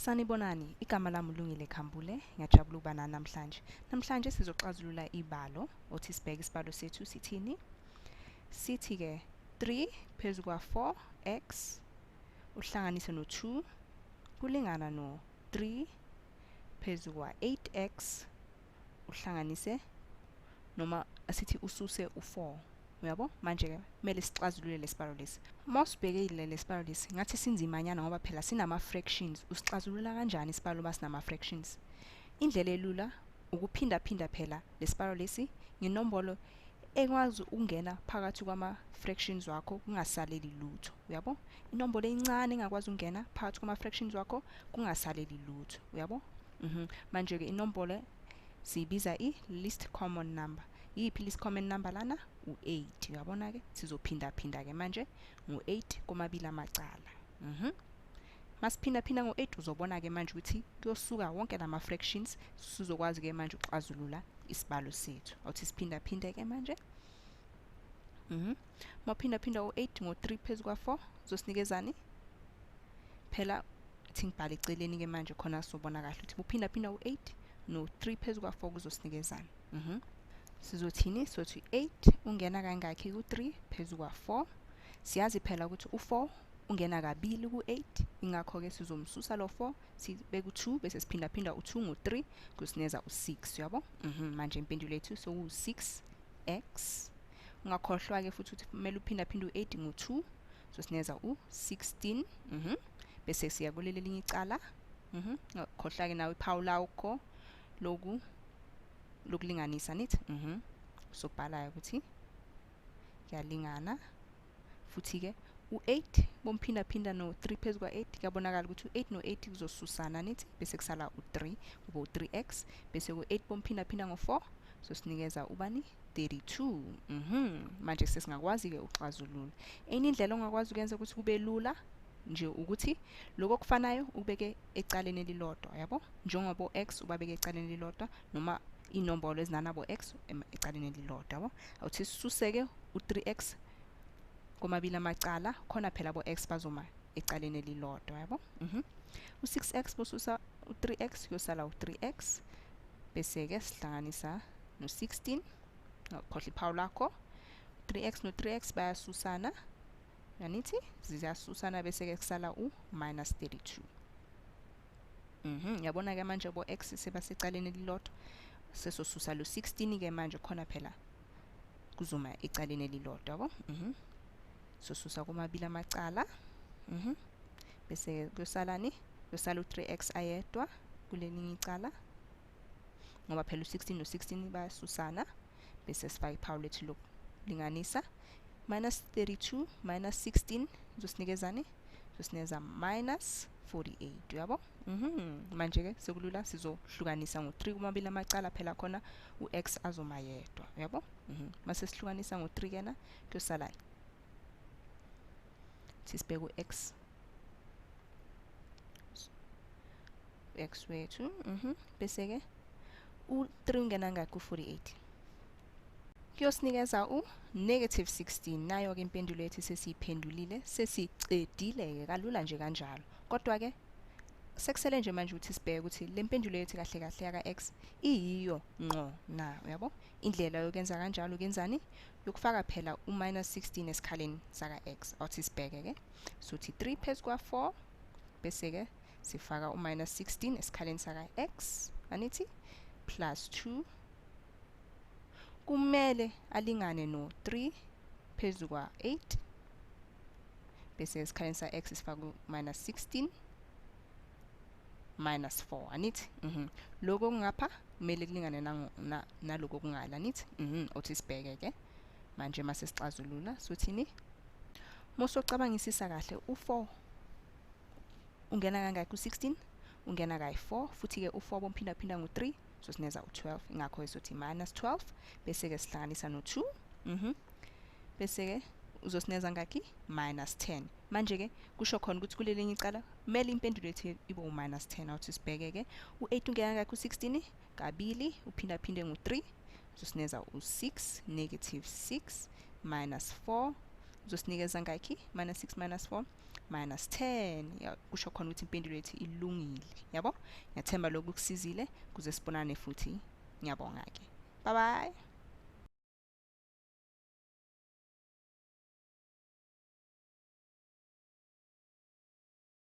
Sanibonani, igama lami uLungile Khambule, ngiyajabula ukuba nani namhlanje. Namhlanje sizoxazulula ibalo, othi sibheke isibalo sethu sithini. Sithi ke 3 phezu kwa4x uhlanganise no2 kulingana no3 phezu kwa8x uhlanganise noma asithi ususe u4. Uyabo? Manje ke kumele sixazulule lesibalo lesi. Mawusibhekile lesibalo lesi ngathi sinzimanyana ngoba phela sinama fractions. Usixazulula kanjani isibalo masinama fractions? Indlela elula ukuphinda phinda phela lesibalo lesi ngenombolo ekwazi ukungena phakathi kwama fractions wakho kungasaleli lutho. Uyabo? Inombolo encane engakwazi ukungena phakathi kwama fractions wakho kungasaleli lutho. Uyabo? Manje ke inombolo siyibiza i-least common number. Yiphi least common number lana? U8. Uyabona ke? Sizophinda phinda ke manje ngo8 komabili amacala. Masiphinda phinda ngo8 uzobona ke manje ukuthi kuyosuka wonke lama fractions sizokwazi ke manje ukuxazulula isibalo sethu. Awuthi siphinda phinde ke manje. Maphinda phinda u8 ngo3 phezu kwa4 uzosinikezani? Phela thingibhala eceleni ke manje khona sobona kahle ukuthi uphinda phinda u8 no3 phezu kwa4 kuzosinikezana. Sizothini? Sothi 8 ungena kangakhi ku3 phezu kwa4. Siyazi phela ukuthi u4 ungena kabili ku8, ingakho ke sizomsusa lo4 sibeke u2 bese siphinda phinda u2 ngo3 kusineza u6. Uyabo? Manje impendulo yethu u6x. Ungakhohlwa ke futhi ukuthi kumele uphinda phinda u8 ngo2 sosineza u16. Bese siya kuleli linye icala. Ngakhohlwa ke nawe iphawu lakho lokulinganisa nithi sobhala ukuthi kuyalingana. Futhi ke u8 bomphinda phinda no3 phezu kwa8 kuyabonakala ukuthi u8 no8 kuzosusana nithi bese kusala u3 kube u3x bese ku8 bomphinda phinda ngo4 sosinikeza ubani 32. Manje sesingakwazi ke uxazulula. Enye indlela ongakwazi ukuyenza ukuthi kube lula nje ukuthi lokho kufanayo ubeke ecaleni elilodwa. Yabo? Njengoba x ubabeke ecaleni elilodwa noma inombolo ezinanabo x ecaleni elilodwa. Yabo? Awuthi sisuseke u3x komabili amacala khona phela abo x bazoma ecaleni elilodwa. Yabo? U6x bosusa u3x kuyosala u3x bese ke sihlanganisa no16. Ngakhohle iphawu lakho. 3x no3x bayasusana. Yanithi ziyasusana bese ke kusala u-32. Yabona ke manje abo x sebasecaleni elilodwa sesosusa lo16 ke manje khona phela kuzoma ecaleni elilodwa. Yabo? Sosusa komabili amacala. Bese kuyosalani? Kuyosala u3x ayedwa kulelinye icala ngoba phela u16 no16 bayasusana bese sifaka iphawu lethu lokulinganisa. -32 - 16 uzosinikezani? Uzosinikeza -48. Uyabo? Manje ke sekulula sizohlukanisa ngo3 kumabili amacala phela khona ux azoma yedwa. Uyabo? Mase sihlukanisa ngo3 kena kuyosala sisibeka ux x wethu. Bese ke u3 ungena ngakho ku48 kuyosinikeza u-16. Nayo ke impendulo yethu sesiyiphendulile, sesicedile ke kalula nje kanjalo. Kodwa ke sekusele nje manje ukuthi sibheke ukuthi le mpendulo yethu kahle kahle yaka x iyiyo ngqo na. Uyabo? Indlela yokwenza kanjalo ukenzani? Yokufaka phela u-16 esikhaleni saka x. Awuthi sibheke ke sothi 3 phezu kwa4 bese ke sifaka u-16 esikhaleni saka x anithi plus 2 kumele alingane no3 phezu kwa8 bese esikhaleni sa x sifaka u-16 minus 4 anithi lokho kungapha kumele kulingane naloko kungala anithi othi sibheke ke manje mase sixazulula sothini? Mosocabangisisa kahle u4 ungena kangakhi? U16 ungena kayi4 futhi ke u4 bomphinda phinda ngo3 sosineza u12. Ingakho sothi -12 bese ke sihlanganisa no2 bese ke uzosineza ngakhi? -10. Manje ke kusho khona ukuthi kulelinye icala kumele impendulo yethu ibe u-10. Awuthi sibheke ke u8 ungena ngakhi? U16 kabili uphinda phinde ngo3 uzosineza u6 -6 -4 uzosinikeza ngakhi? -6 - 4 minus 10 kusho khona ukuthi impendulo yethu ilungile yabo. Ngiyathemba lokhu kusizile kuze sibonane futhi. Ngiyabonga ke. Bye bye.